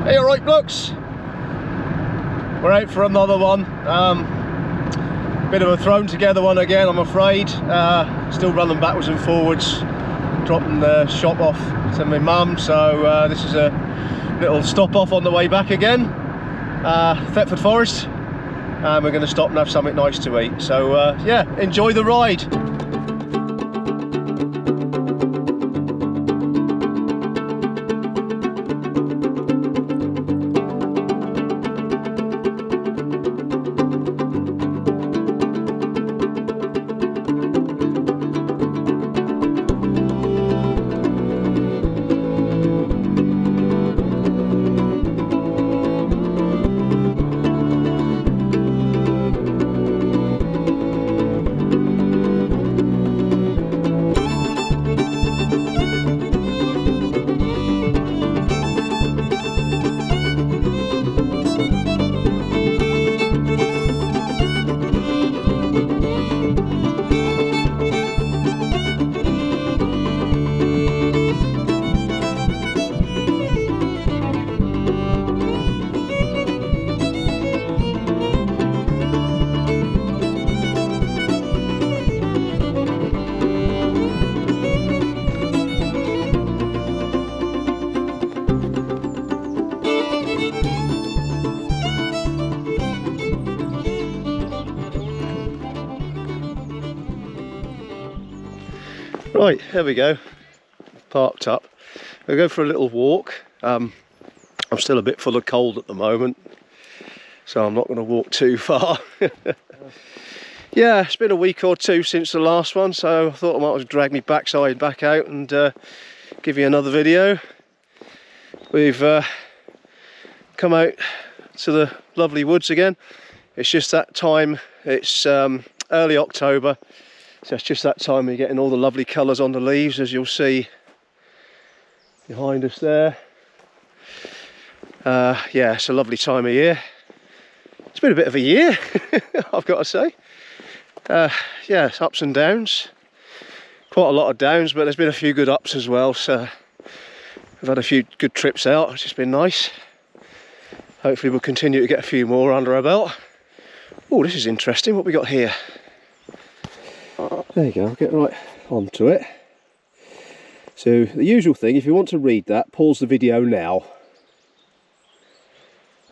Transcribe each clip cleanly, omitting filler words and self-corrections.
Hey, alright blokes, we're out for another one. Bit of a thrown together one again, I'm afraid. Still running backwards and forwards, dropping the shop off to my mum, so this is a little stop off on the way back again. Thetford Forest, and we're going to stop and have something nice to eat, so yeah, enjoy the ride. Right, there we go, parked up. We'll go for a little walk. I'm still a bit full of cold at the moment, so I'm not going to walk too far. Yeah, it's been a week or two since the last one, so I thought I might as well drag my backside back out and give you another video. We've come out to the lovely woods again. It's just that time, it's early October. So it's just that time we're getting all the lovely colours on the leaves, as you'll see behind us there. Yeah, it's a lovely time of year. It's been a bit of a year, I've got to say. Yeah, it's ups and downs. Quite a lot of downs, but there's been a few good ups as well. So we've had a few good trips out, which has been nice. Hopefully we'll continue to get a few more under our belt. Oh, this is interesting. What we got here? There you go, I'll get right onto it. So the usual thing, if you want to read that, pause the video now.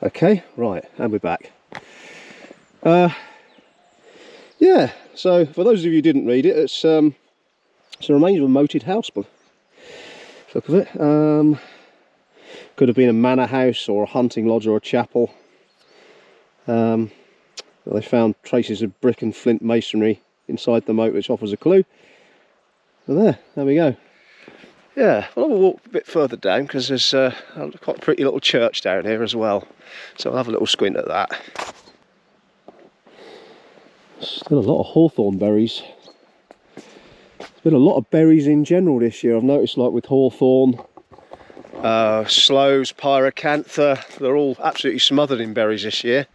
Okay, right, and we're back. Yeah, so for those of you who didn't read it, it's the remains of a moated house. Look at it. Could have been a manor house or a hunting lodge or a chapel. They found traces of brick and flint masonry inside the moat, which offers a clue. And there we go. Yeah, well, I'll walk a bit further down because there's quite a pretty little church down here as well. So I'll have a little squint at that. Still a lot of hawthorn berries. There's been a lot of berries in general this year. I've noticed, like with hawthorn, sloes, pyracantha, they're all absolutely smothered in berries this year.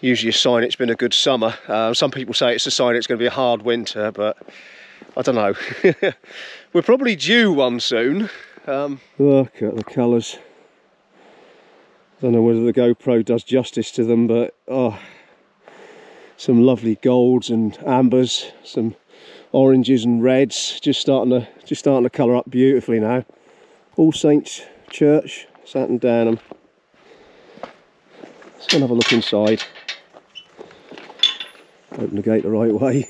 Usually a sign it's been a good summer. Some people say it's a sign it's going to be a hard winter, but I don't know. We're probably due one soon. Look at the colours. Don't know whether the GoPro does justice to them, but oh, some lovely golds and ambers, some oranges and reds, just starting to colour up beautifully now. All Saints Church, Saturn Downham. Let's go and have a look inside. Open the gate the right way.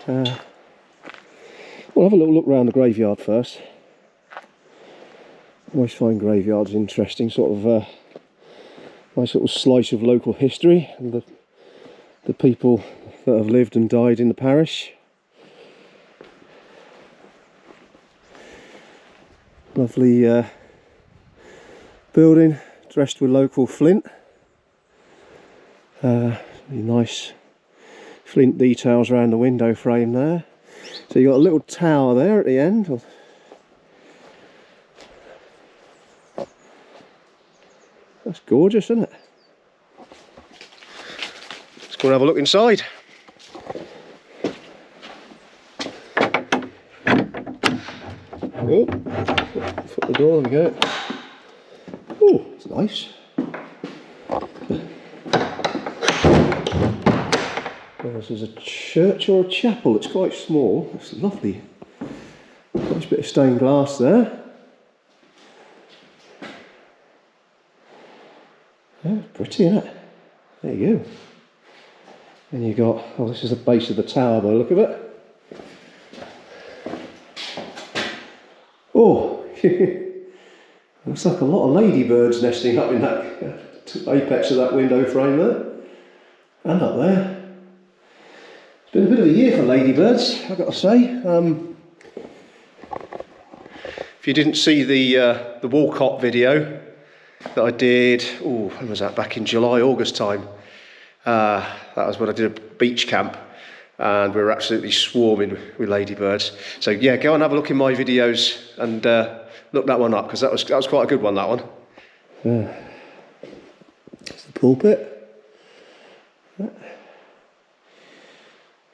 We'll have a little look around the graveyard first. Always find graveyards interesting, sort of nice little slice of local history and the people that have lived and died in the parish. Lovely building dressed with local flint. Really nice flint details around the window frame there. So you've got a little tower there at the end. That's gorgeous, isn't it? Let's go and have a look inside. Oh, foot the door, there we go. Oh, it's nice. Well, this is a church or a chapel. It's quite small. It's lovely. Nice bit of stained glass there. Yeah, pretty, isn't it? There you go. And you got, oh, this is the base of the tower by the look of it. Oh, looks like a lot of ladybirds nesting up in that apex of that window frame there. And up there. It's been a bit of a year for ladybirds, I've got to say. If you didn't see the Walcott video that I did, oh, when was that? Back in July, August time. That was when I did a beach camp, and we were absolutely swarming with ladybirds. So yeah, go and have a look in my videos and look that one up, because that was quite a good one, that one. That's the pulpit. A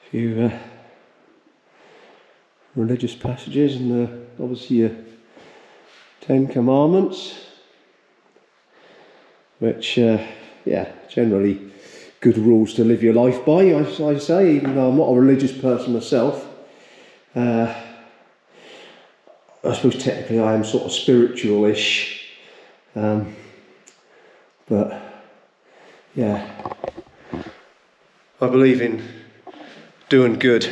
few religious passages, and obviously your 10 Commandments, which, yeah, generally good rules to live your life by, I say, even though I'm not a religious person myself. I suppose technically I am sort of spiritual-ish, but yeah, I believe in doing good,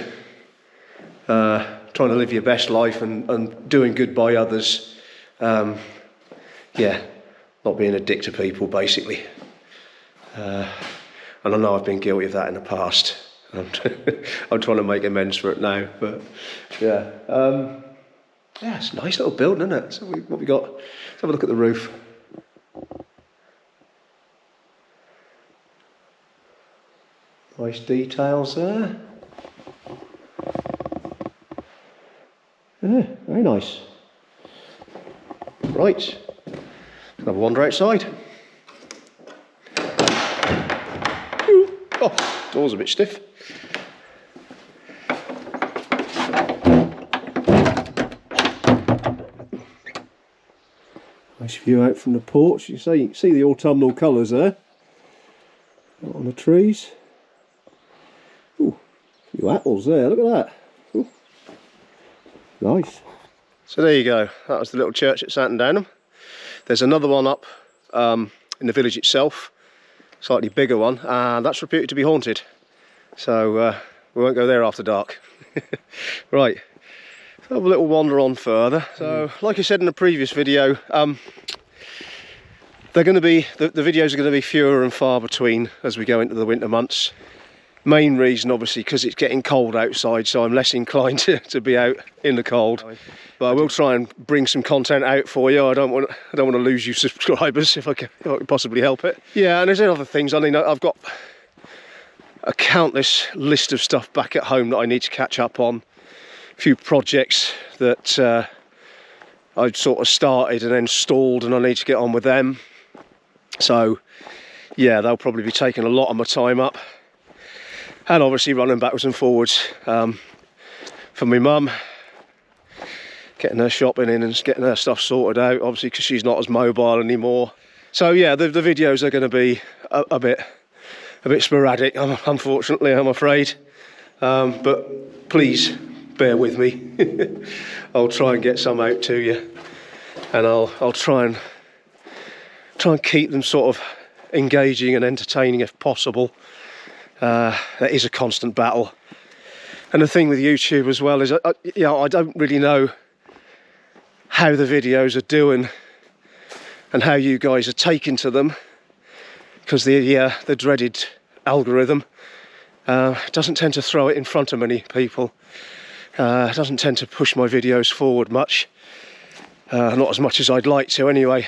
trying to live your best life and doing good by others. Yeah, not being a dick to people, basically. And I know I've been guilty of that in the past. I'm trying to make amends for it now, but yeah. Yeah, it's a nice little building, isn't it? So what we got? Let's have a look at the roof. Nice details there. Yeah, very nice. Right, let's have a wander outside. Oh, door's a bit stiff. Nice view out from the porch. You can see the autumnal colours there on the trees. Ooh, a few apples there, look at that. Ooh. Nice. So there you go, that was the little church at Santon. There's another one up in the village itself, slightly bigger one, and that's reputed to be haunted. So we won't go there after dark. Right, let's have a little wander on further. So, like I said in the previous video, they're going to be the videos are going to be fewer and far between as we go into the winter months. Main reason, obviously, because it's getting cold outside, so I'm less inclined to be out in the cold. But I will try and bring some content out for you. I don't want to lose you subscribers if I can possibly help it. Yeah, and there's other things. I mean, I've got a countless list of stuff back at home that I need to catch up on. A few projects that I'd sort of started and then stalled, and I need to get on with them. So yeah, they'll probably be taking a lot of my time up. And obviously running backwards and forwards for my mum, getting her shopping in and getting her stuff sorted out, obviously because she's not as mobile anymore. So yeah, the videos are going to be a bit sporadic, unfortunately, I'm afraid. But please bear with me. I'll try and get some out to you, and I'll try and keep them sort of engaging and entertaining if possible. That is a constant battle, and the thing with YouTube as well is I don't really know how the videos are doing and how you guys are taking to them, because the dreaded algorithm doesn't tend to throw it in front of many people. It doesn't tend to push my videos forward much, not as much as I'd like to anyway.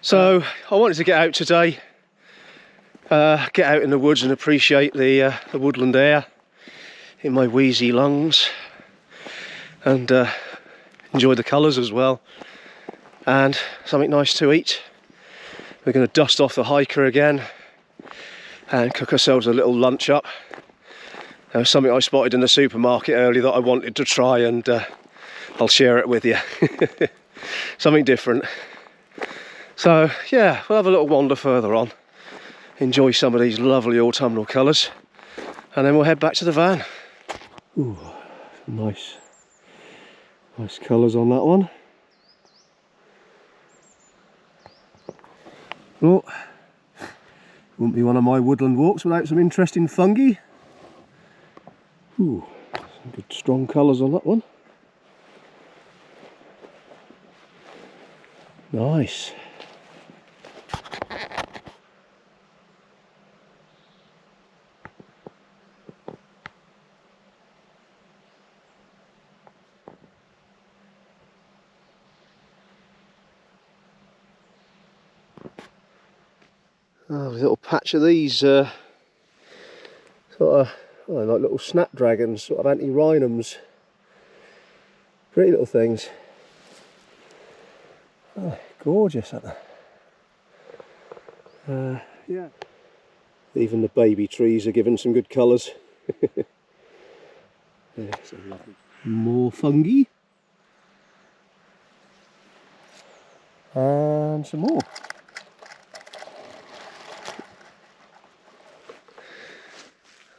So I wanted to get out today. Get out in the woods and appreciate the woodland air in my wheezy lungs, and enjoy the colours as well, and something nice to eat. We're going to dust off the hiker again and cook ourselves a little lunch up. There was something I spotted in the supermarket earlier that I wanted to try, and I'll share it with you. Something different. So yeah, we'll have a little wander further on, enjoy some of these lovely autumnal colours, and then we'll head back to the van. Ooh, nice colours on that one. Oh, wouldn't be one of my woodland walks without some interesting fungi. Ooh, some good strong colours on that one. Nice. Oh, a little patch of these sort of like little snapdragons, sort of anti-rhinums. Pretty little things. Oh, gorgeous, aren't they? Yeah. Even the baby trees are giving some good colours. Yeah, some lovely. More fungi. And some more.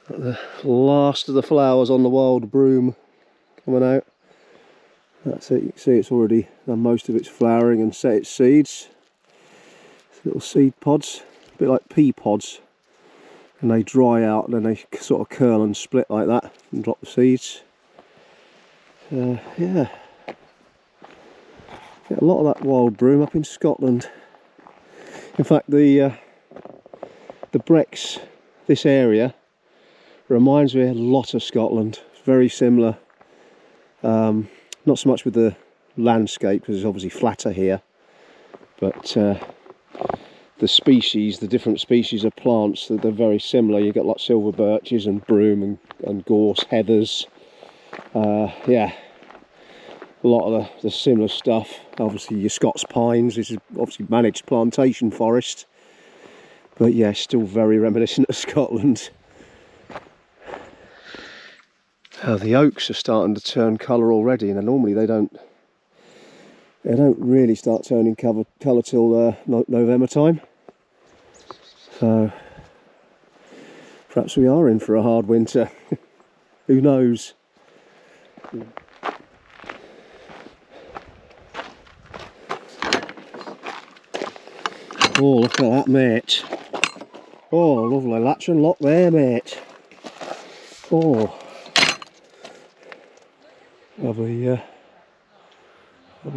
The last of the flowers on the wild broom coming out. That's it, you can see it's already done most of its flowering and set its seeds. It's little seed pods, a bit like pea pods, and they dry out and then they sort of curl and split like that and drop the seeds. Yeah, get a lot of that wild broom up in Scotland. In fact, the Brecks, this area, reminds me a lot of Scotland. It's very similar. Not so much with the landscape because it's obviously flatter here, but the species, the different species of plants, they're very similar. You've got like silver birches and broom and gorse, heathers. Yeah, a lot of the similar stuff. Obviously your Scots pines, this is obviously managed plantation forest, but yeah, still very reminiscent of Scotland. The oaks are starting to turn colour already, and normally they don't really start turning colour till November time. So perhaps we are in for a hard winter. Who knows? Oh, look at that, mate. Oh, lovely latch and lock there, mate. Oh. Lovely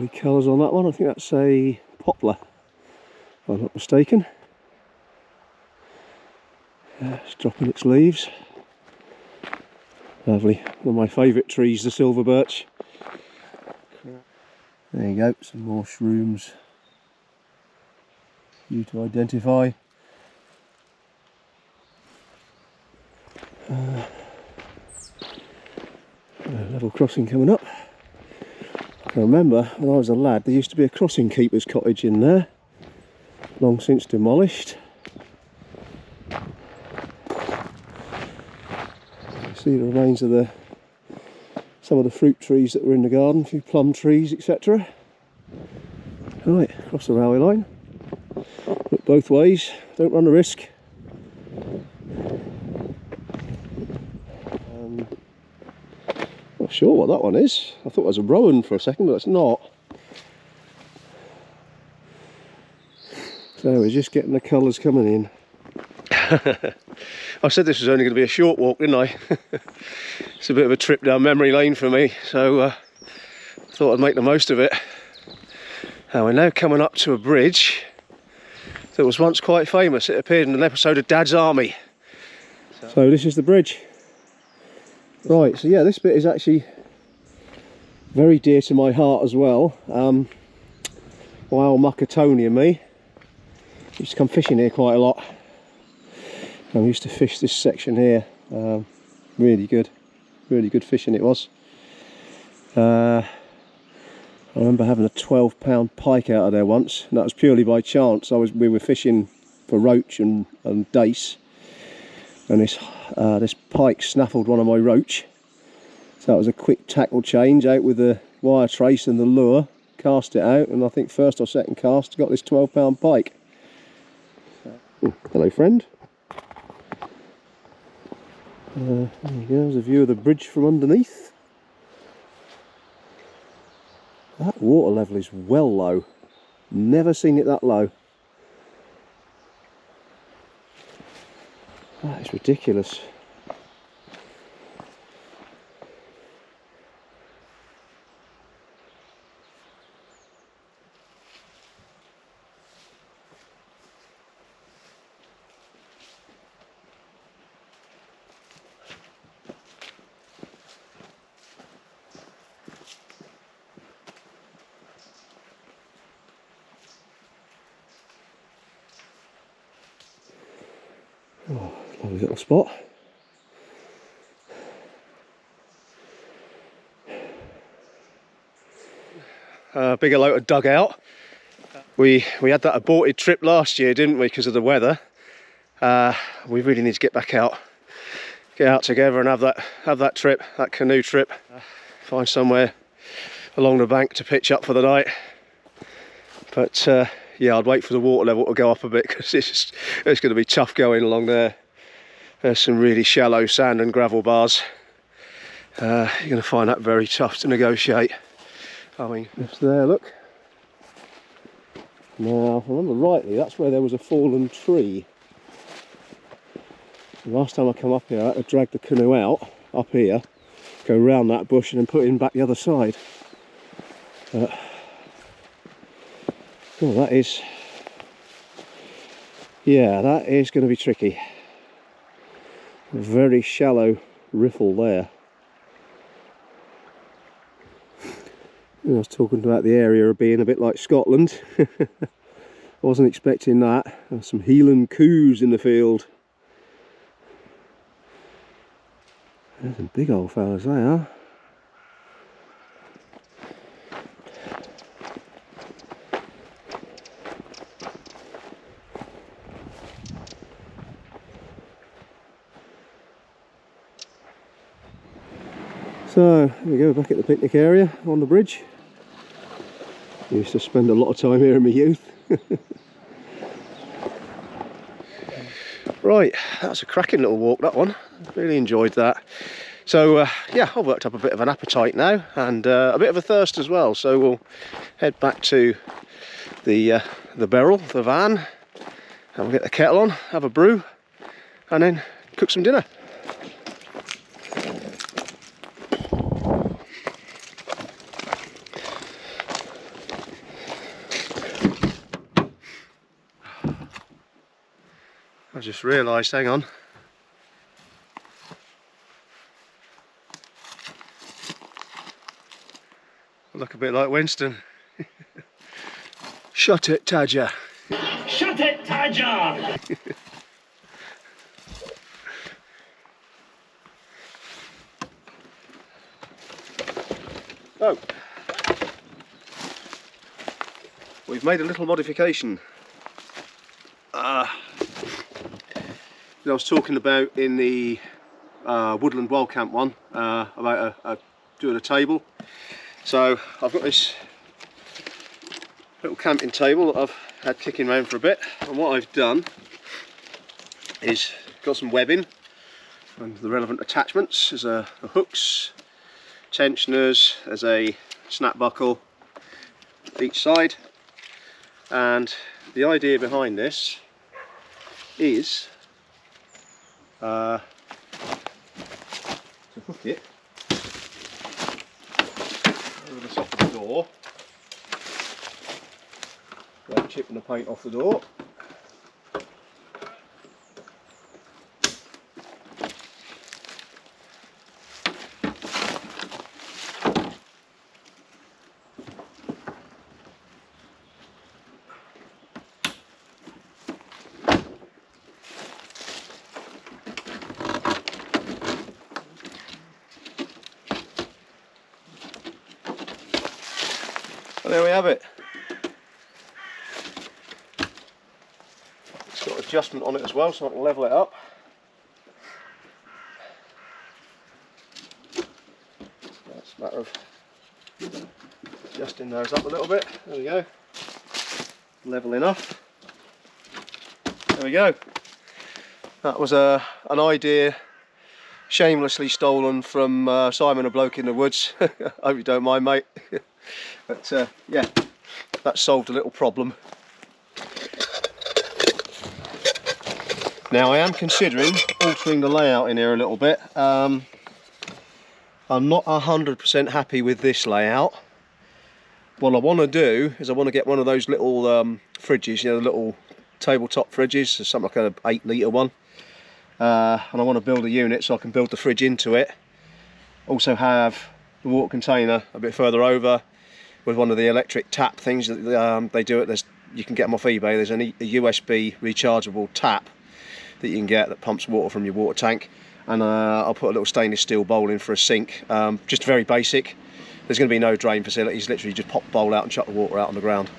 colours on that one. I think that's a poplar, if I'm not mistaken. It's dropping its leaves. Lovely. One of my favourite trees, the silver birch. There you go, some more shrooms for you to identify. Level crossing coming up. I can remember when I was a lad there used to be a crossing keeper's cottage in there, long since demolished. See the remains of some of the fruit trees that were in the garden, a few plum trees, etc. Right, across the railway line. Look both ways, don't run the risk. Not sure what that one is. I thought it was a rowan for a second, but it's not. So we're just getting the colours coming in. I said this was only going to be a short walk, didn't I? It's a bit of a trip down memory lane for me, so I thought I'd make the most of it. Now we're now coming up to a bridge that was once quite famous. It appeared in an episode of Dad's Army. So this is the bridge. Right, so yeah, this bit is actually very dear to my heart as well. My old mucker Tony and me used to come fishing here quite a lot. And we used to fish this section here. Really good fishing it was. I remember having a 12-pound pike out of there once, and that was purely by chance. We were fishing for roach and dace, and this pike snaffled one of my roach. So that was a quick tackle change out with the wire trace and the lure, cast it out, and I think first or second cast got this 12-pound pike. Ooh, hello friend. There you go, there's a view of the bridge from underneath. That water level is well low. Never seen it that low. That is ridiculous. Oh, lovely little spot. Bigger load of dugout. We had that aborted trip last year, didn't we, because of the weather. We really need to get back out, get out together and have that trip, that canoe trip. Find somewhere along the bank to pitch up for the night. But yeah, I'd wait for the water level to go up a bit, because it's going to be tough going along there. There's some really shallow sand and gravel bars. You're going to find that very tough to negotiate. I mean, it's there, look. Now, if I remember rightly, that's where there was a fallen tree. The last time I come up here, I had to drag the canoe out, up here, go round that bush and then put it in back the other side. Oh, that is... yeah, that is going to be tricky. A very shallow riffle there. I was talking about the area being a bit like Scotland. I wasn't expecting that. There's some Heelan coos in the field. There's some big old fellas they are. So, here we go, back at the picnic area on the bridge. I used to spend a lot of time here in my youth. Right, that was a cracking little walk, that one. Really enjoyed that. So, yeah, I've worked up a bit of an appetite now, and a bit of a thirst as well. So we'll head back to the barrel, the van, and we'll get the kettle on, have a brew, and then cook some dinner. I just realised, hang on. I look a bit like Winston. Shut it, Tadger. Shut it, Tadger! Oh. We've made a little modification. I was talking about in the woodland wild camp one about doing a table. So I've got this little camping table that I've had kicking around for a bit, and what I've done is got some webbing and the relevant attachments. There's a hooks, tensioners, there's a snap buckle each side, and the idea behind this is to hook it over the top of the door, without chipping the paint off the door. And there we have it. It's got adjustment on it as well, so I can level it up. That's a matter of Adjusting those up a little bit. There we go. Level enough. There we go. That was an idea shamelessly stolen from Simon, a bloke in the woods. Hope you don't mind, mate. But yeah, that solved a little problem. Now I am considering altering the layout in here a little bit. I'm not 100% happy with this layout. What I want to do is I want to get one of those little fridges, you know, the little tabletop fridges, something like an 8 litre one. And I want to build a unit so I can build the fridge into it. Also have the water container a bit further over with one of the electric tap things that they do it. You can get them off eBay. There's a USB rechargeable tap that you can get that pumps water from your water tank, and I'll put a little stainless steel bowl in for a sink, just very basic. There's going to be no drain facilities, literally just pop the bowl out and chuck the water out on the ground.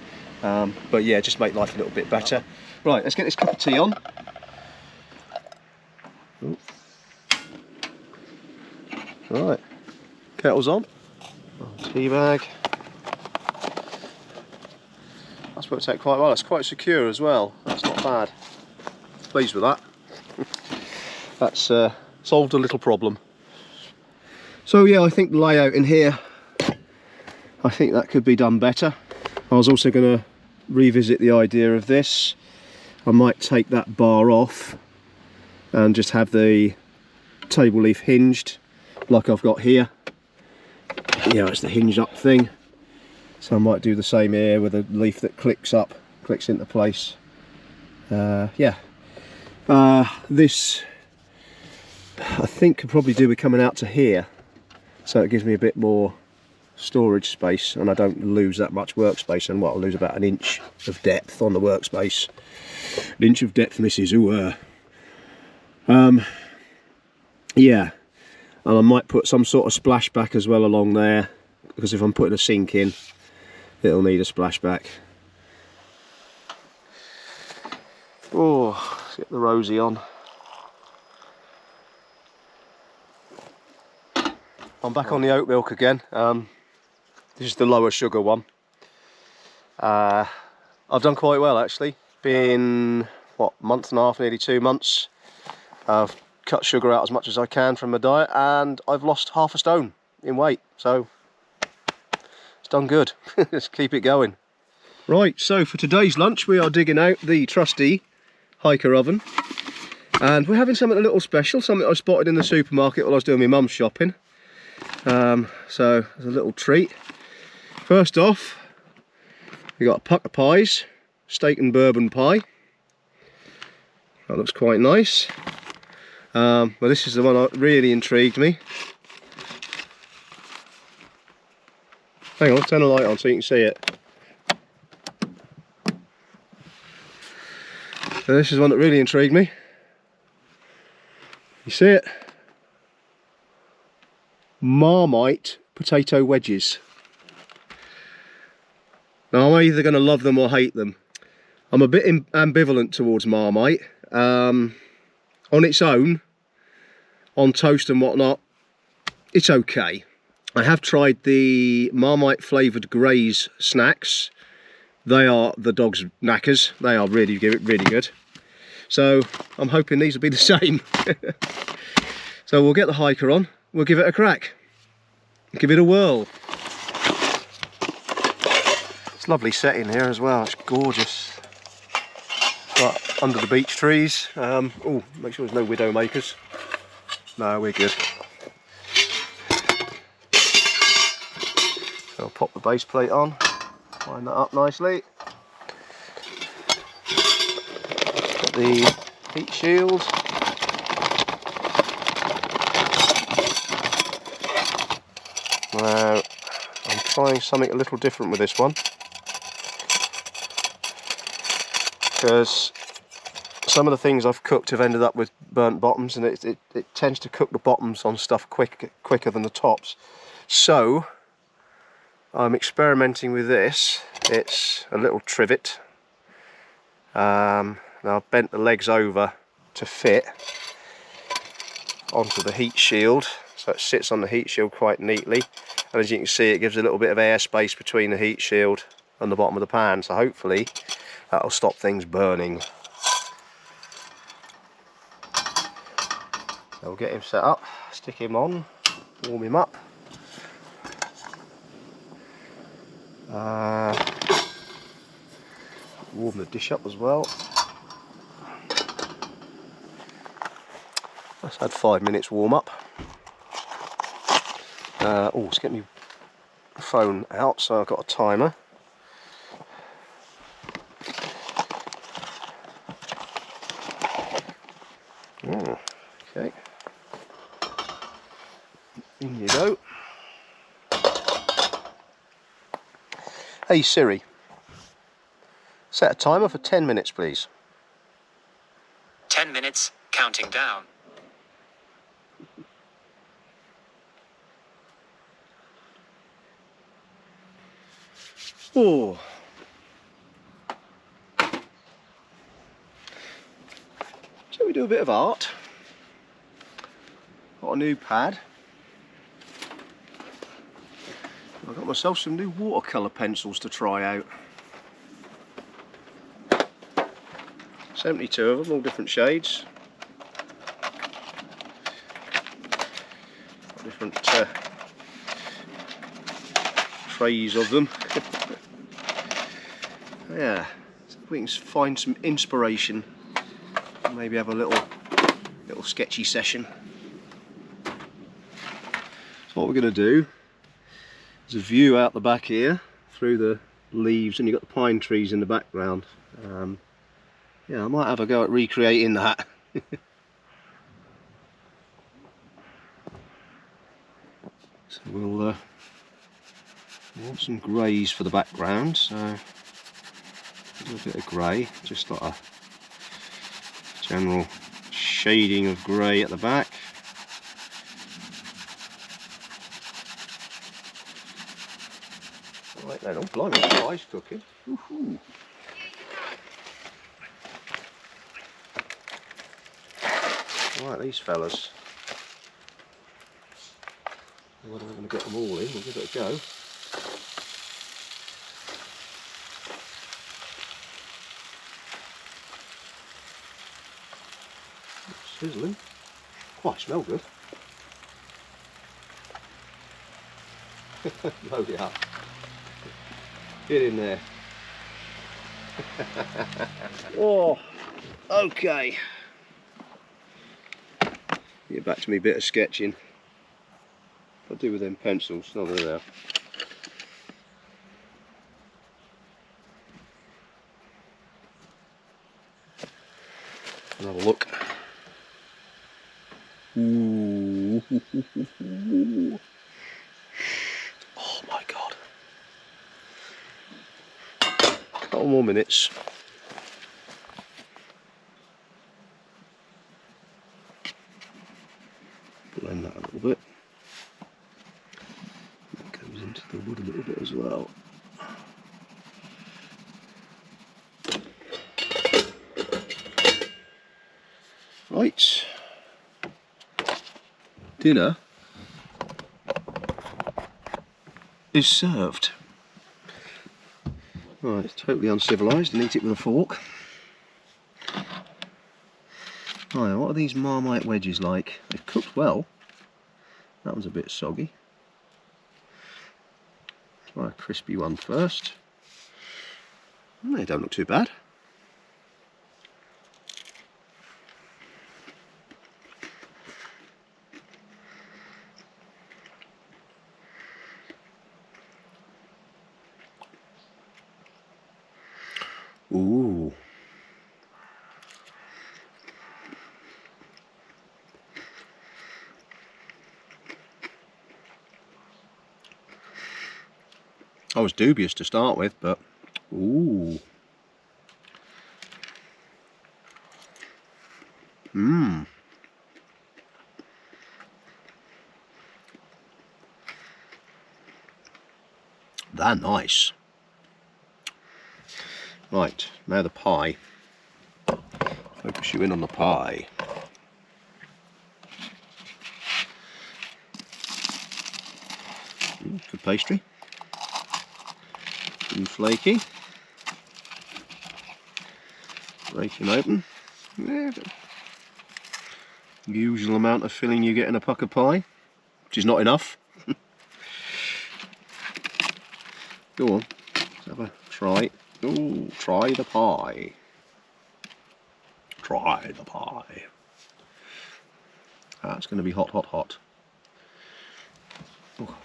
But yeah, just make life a little bit better. Right, let's get this cup of tea on. Ooh. Right, kettle's on. Tea bag. That's worked out quite well. It's quite secure as well. That's not bad. Pleased with that. That's solved a little problem. So yeah, I think the layout in here, I think that could be done better. I was also going to revisit the idea of this. I might take that bar off and just have the table leaf hinged like I've got here. Yeah, it's the hinge up thing. So I might do the same here with a leaf that clicks up, clicks into place. Yeah. This I think could probably do with coming out to here, so it gives me a bit more storage space and I don't lose that much workspace. And what, I'll lose about 1 inch of depth on the workspace. 1 inch of depth, missus. Ooh, yeah, and I might put some sort of splashback as well along there, because if I'm putting a sink in, it'll need a splashback. Oh, let's get the rosy on. I'm back on the oat milk again. This is the lower sugar one. I've done quite well actually. Been, what, month and a half, nearly 2 months. I've cut sugar out as much as I can from my diet and I've lost 1/2 stone in weight. So it's done good. Let's keep it going. Right, so for today's lunch we are digging out the trusty hiker oven. And we're having something a little special, something I spotted in the supermarket while I was doing my mum's shopping. So as a little treat. First off, we got a puck of pies, steak and bourbon pie. That looks quite nice. Well, this is the one that really intrigued me. Hang on, turn the light on so you can see it. So this is one that really intrigued me. You see it? Marmite potato wedges. Now I'm either going to love them or hate them. I'm a bit ambivalent towards Marmite. On its own, on toast and whatnot, it's okay. I have tried the Marmite flavoured Graze snacks. They are the dog's knackers. They are really good. So I'm hoping these will be the same. So we'll get the hiker on. We'll give it a crack. Give it a whirl. It's a lovely setting here as well. It's gorgeous. Right, under the beech trees. Oh, make sure there's no widow makers. No, we're good. So I'll pop the base plate on. Line that up nicely. Got the heat shield. Now, I'm trying something a little different with this one, because some of the things I've cooked have ended up with burnt bottoms, and it tends to cook the bottoms on stuff quicker than the tops. So I'm experimenting with this. It's a little trivet. Now I've bent the legs over to fit onto the heat shield, so it sits on the heat shield quite neatly, And as you can see, it gives a little bit of airspace between the heat shield and the bottom of the pan, so hopefully that'll stop things burning. So we'll get him set up, stick him on, warm him up. Warm the dish up as well. Let's add 5 minutes warm up. Oh, let's get my phone out, so I've got a timer. Okay. In you go. Hey Siri, set a timer for 10 minutes please. 10 minutes, counting down. Oh. Shall we do a bit of art? Got a new pad. I got myself some new watercolour pencils to try out. 72 of them, all different shades. Got different trays of them. Yeah, so we can find some inspiration. Maybe have a little sketchy session. So what we're going to do is a view out the back here through the leaves, and you've got the pine trees in the background. Yeah, I might have a go at recreating that. So we'll want some greys for the background, so a little bit of grey, just like a general shading of grey at the back. Right then, oh blimey, the pie's cooking. Woohoo. Right, these fellas. Whether I'm going to get them all in, we'll give it a go. It's sizzling. Quite smell good. Load it up. Get in there. Oh, okay. Get back to me bit of sketching. What do I do with them pencils? Oh, there they are. Have a look. Ooh. Oh my god. Couple more minutes. Blend that a little bit. That goes into the wood a little bit as well. Right. Dinner is served. Right, it's totally uncivilised and eat it with a fork. Right, what are these Marmite wedges like? They've cooked well. That one's a bit soggy. Try a crispy one first. They don't look too bad. Ooh. I was dubious to start with, but ooh. Mmm. They're nice. Right, now the pie. Focus you in on the pie. Good pastry. And flaky. Breaking open. Yeah, usual amount of filling you get in a pucker pie, which is not enough. Go on, let's have a try. Ooh, try the pie. Try the pie. That's going to be hot, hot, hot. Oh,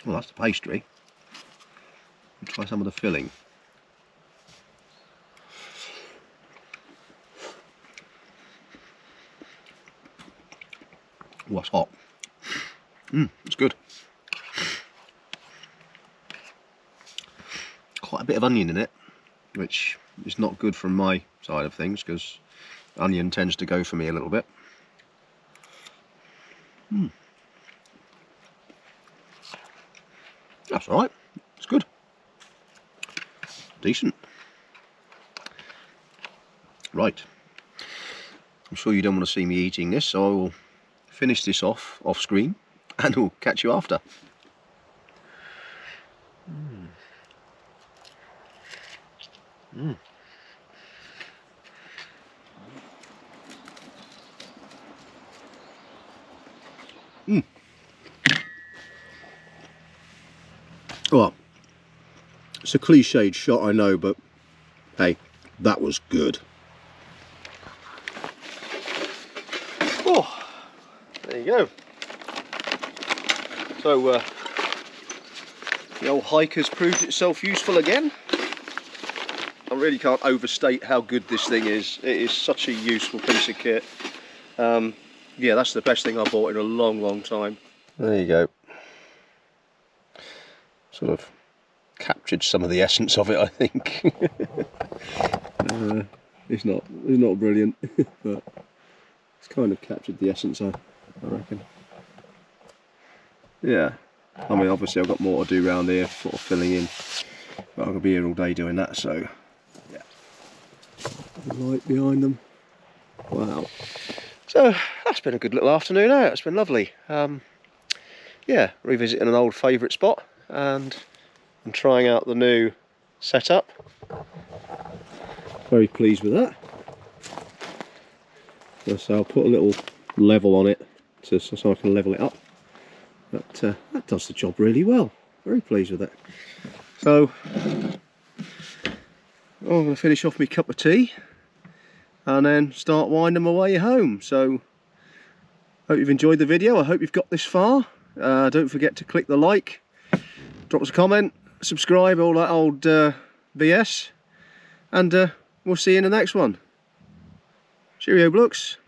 Well, that's the pastry. We'll try some of the filling. Oh, that's hot. It's good. Quite a bit of onion in it, which is not good from my side of things because onion tends to go for me a little bit. That's alright, it's good. Decent. Right. I'm sure you don't want to see me eating this, so I will finish this off screen and we'll catch you after. Well, it's a cliched shot, I know, but hey, that was good. Oh, there you go. So the old hike has proved itself useful again. I really can't overstate how good this thing is. It is such a useful piece of kit. Yeah, that's the best thing I bought in a long, long time. There you go. Sort of captured some of the essence of it, I think. It's not brilliant, but it's kind of captured the essence, I reckon. Yeah, I mean, obviously I've got more to do around here, sort of filling in, but I'm gonna be here all day doing that. So yeah, the light behind them. Wow. So that's been a good little afternoon out. It's been lovely. Yeah, revisiting an old favourite spot and trying out the new setup. Very pleased with that. So I'll put a little level on it so I can level it up. But that does the job really well. Very pleased with it. So I'm going to finish off my cup of tea and then start winding my way home. So hope you've enjoyed the video. I hope you've got this far. Don't forget to click the like, drop us a comment, subscribe, all that old BS, and we'll see you in the next one. Cheerio, blokes.